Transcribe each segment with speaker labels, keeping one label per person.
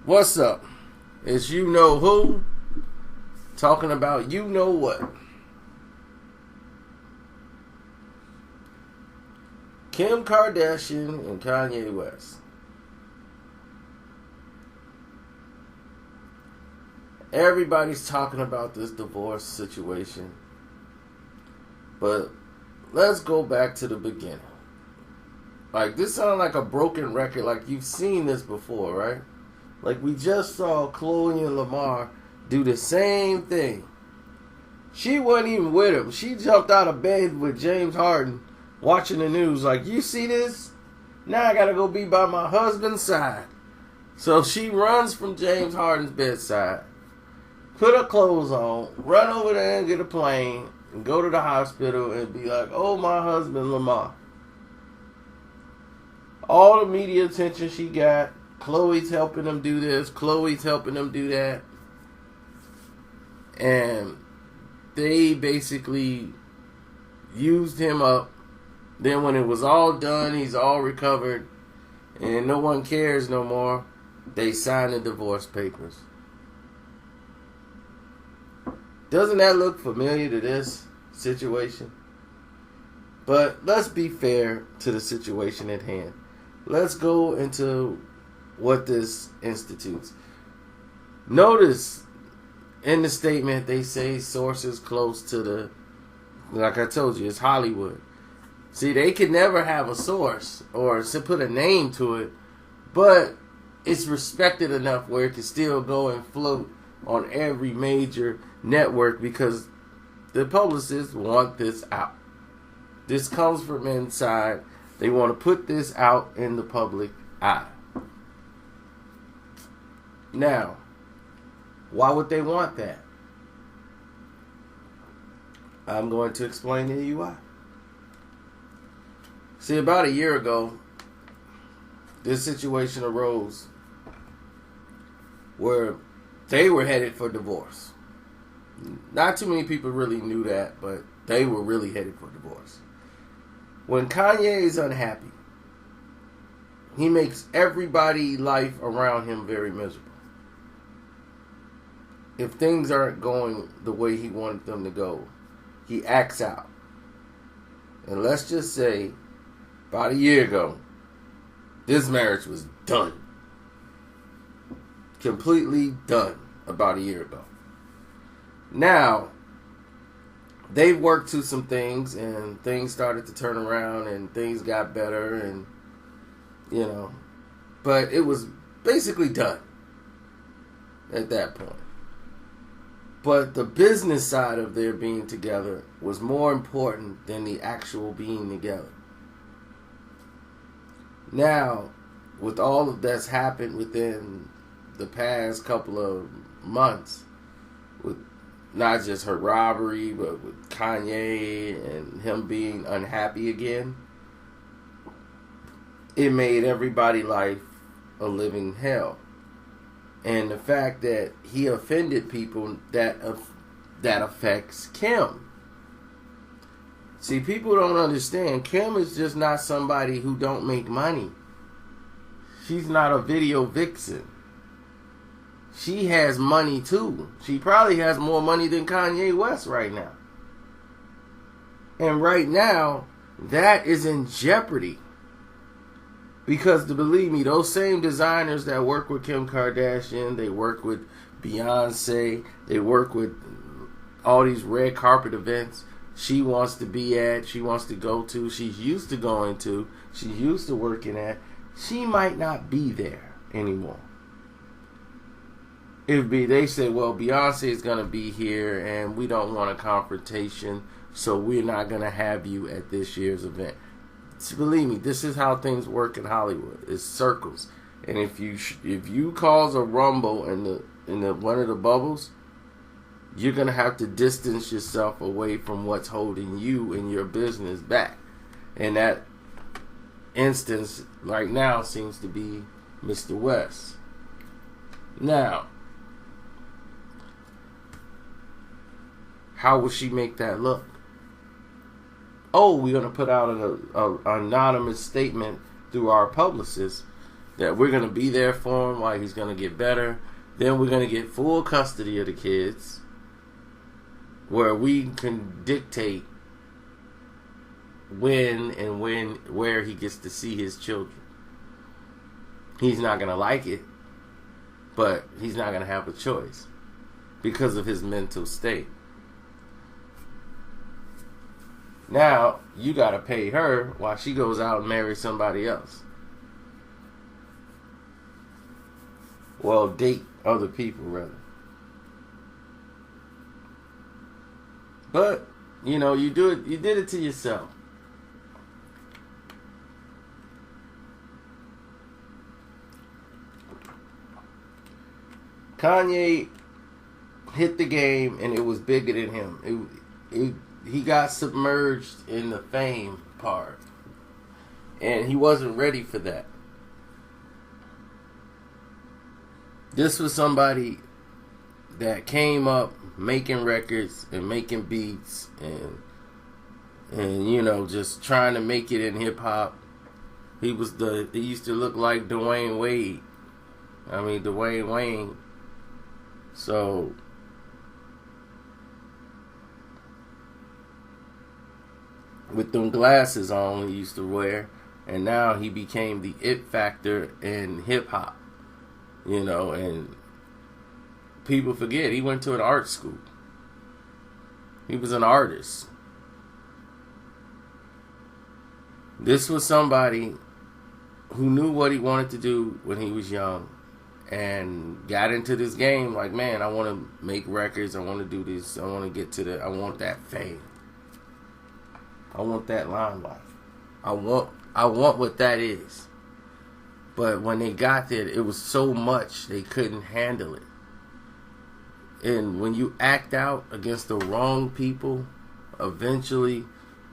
Speaker 1: What's up? It's you know who talking about you know what. Kim Kardashian and Kanye West. Everybody's talking about this divorce situation. But let's go back to the beginning. Like, this sounds like a broken record. Like, you've seen this before, right? Like, we just saw Chloe and Lamar do the same thing. She wasn't even with him. She jumped out of bed with James Harden watching the news. Like, you see this? Now I gotta go be by my husband's side. So she runs from James Harden's bedside, put her clothes on, run over there and get a plane, and go to the hospital and be like, oh, my husband Lamar. All the media attention she got. Chloe's helping them do this. Chloe's helping them do that. And they basically used him up. Then when it was all done, he's all recovered, and no one cares no more, they signed the divorce papers. Doesn't that look familiar to this situation? But let's be fair to the situation at hand. Let's go into what this institutes. Notice in the statement they say sources close to the, like I told you, it's Hollywood. See, they could never have a source or put a name to it, but it's respected enough where it can still go and float on every major network because the publicists want this out. This comes from inside. They want to put this out in the public eye. Now, why would they want that? I'm going to explain to you why. See, about a year ago, this situation arose where they were headed for divorce. Not too many people really knew that, but they were really headed for divorce. When Kanye is unhappy, he makes everybody's life around him very miserable. If things aren't going the way he wanted them to go, he acts out. And let's just say, about a year ago, this marriage was done. Completely done about a year ago. Now, they've worked through some things, and things started to turn around, and things got better, and, you know, but it was basically done at that point. But the business side of their being together was more important than the actual being together. Now, with all of that's happened within the past couple of months, with not just her robbery, but with Kanye and him being unhappy again, it made everybody's life a living hell. And the fact that he offended people, that affects Kim. See, people don't understand. Kim is just not somebody who don't make money. She's not a video vixen. She has money too. She probably has more money than Kanye West right now. And right now, that is in jeopardy. Because, to believe me, those same designers that work with Kim Kardashian, they work with Beyonce, they work with all these red carpet events she wants to be at, she wants to go to, she's used to going to, she's used to working at, she might not be there anymore. They say, well, Beyonce is going to be here and we don't want a confrontation, so we're not going to have you at this year's event. Believe me, this is how things work in Hollywood. It's circles, and if you cause a rumble in the one of the bubbles, you're gonna have to distance yourself away from what's holding you and your business back. And that instance right now seems to be Mr. West. Now, how will she make that look? Oh, we're going to put out an anonymous statement through our publicist that we're going to be there for him while he's going to get better. Then we're going to get full custody of the kids, where we can dictate where he gets to see his children. He's not going to like it, but he's not going to have a choice because of his mental state. Now, you got to pay her while she goes out and marries somebody else. Well, date other people, rather. But, you did it to yourself. Kanye hit the game, and it was bigger than him. He got submerged in the fame part, and he wasn't ready for that. This was somebody that came up making records and making beats and just trying to make it in hip hop. He used to look like Dwayne Wade. Dwayne Wayne. So with them glasses on he used to wear, and now he became the it factor in hip hop. And people forget he went to an art school. He was an artist. This was somebody who knew what he wanted to do when he was young and got into this game like, man, I want to make records. I want to do this. I want to I want that fame. I want that limelight. I want what that is. But when they got there, it was so much they couldn't handle it. And when you act out against the wrong people, eventually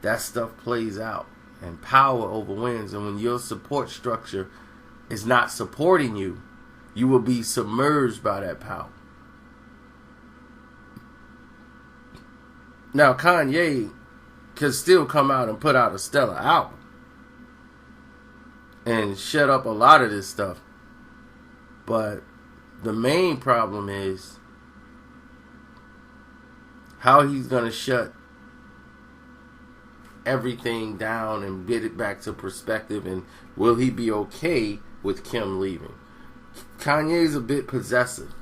Speaker 1: that stuff plays out and power overwins. And when your support structure is not supporting you, you will be submerged by that power. Now, Kanye can still come out and put out a stellar album and shut up a lot of this stuff. But the main problem is how he's going to shut everything down and get it back to perspective, and will he be okay with Kim leaving? Kanye's a bit possessive.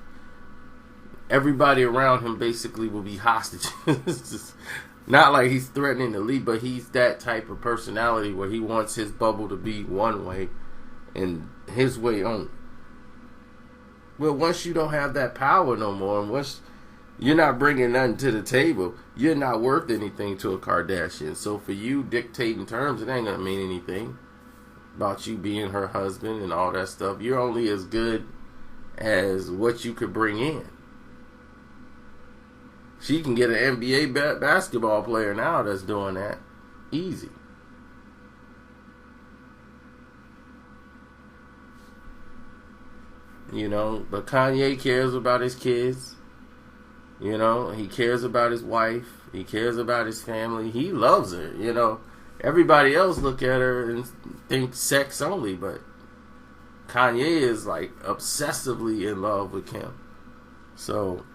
Speaker 1: Everybody around him basically will be hostages. Not like he's threatening to leave, but he's that type of personality where he wants his bubble to be one way and his way only. Well, once you don't have that power no more, and once you're not bringing nothing to the table, you're not worth anything to a Kardashian. So for you dictating terms, it ain't going to mean anything about you being her husband and all that stuff. You're only as good as what you could bring in. She can get an NBA basketball player now that's doing that. Easy. But Kanye cares about his kids. He cares about his wife. He cares about his family. He loves her, Everybody else look at her and think sex only, but Kanye is like obsessively in love with Kim. So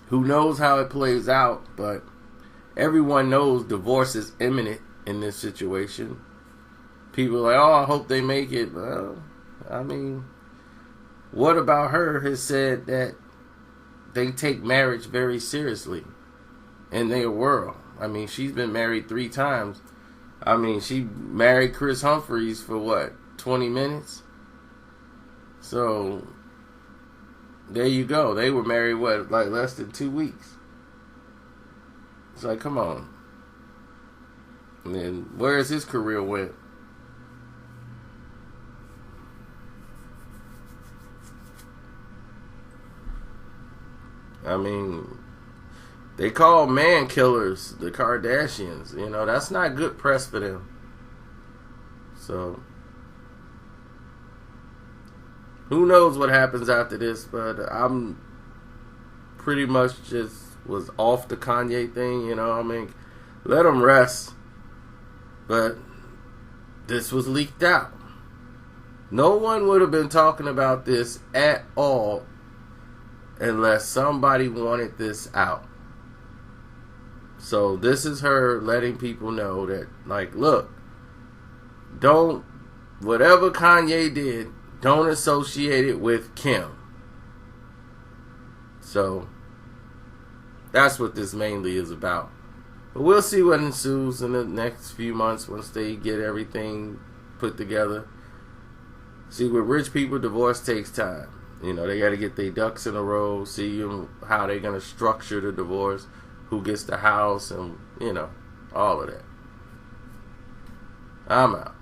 Speaker 1: who knows how it plays out, but everyone knows divorce is imminent in this situation. People are like, oh, I hope they make it. Well, what about her has said that they take marriage very seriously in their world? She's been married 3 times. She married Chris Humphries for what, 20 minutes? So there you go. They were married, less than 2 weeks. It's like, come on. And then where has his career went? They call man killers the Kardashians. That's not good press for them. So who knows what happens after this, but I'm pretty much just was off the Kanye thing, let him rest. But this was leaked out. No one would have been talking about this at all unless somebody wanted this out. So this is her letting people know that, like, look, don't, whatever Kanye did, don't associate it with Kim. So that's what this mainly is about. But we'll see what ensues in the next few months once they get everything put together. See, with rich people, divorce takes time. You know, they got to get their ducks in a row, see how they're going to structure the divorce, who gets the house, and, you know, all of that. I'm out.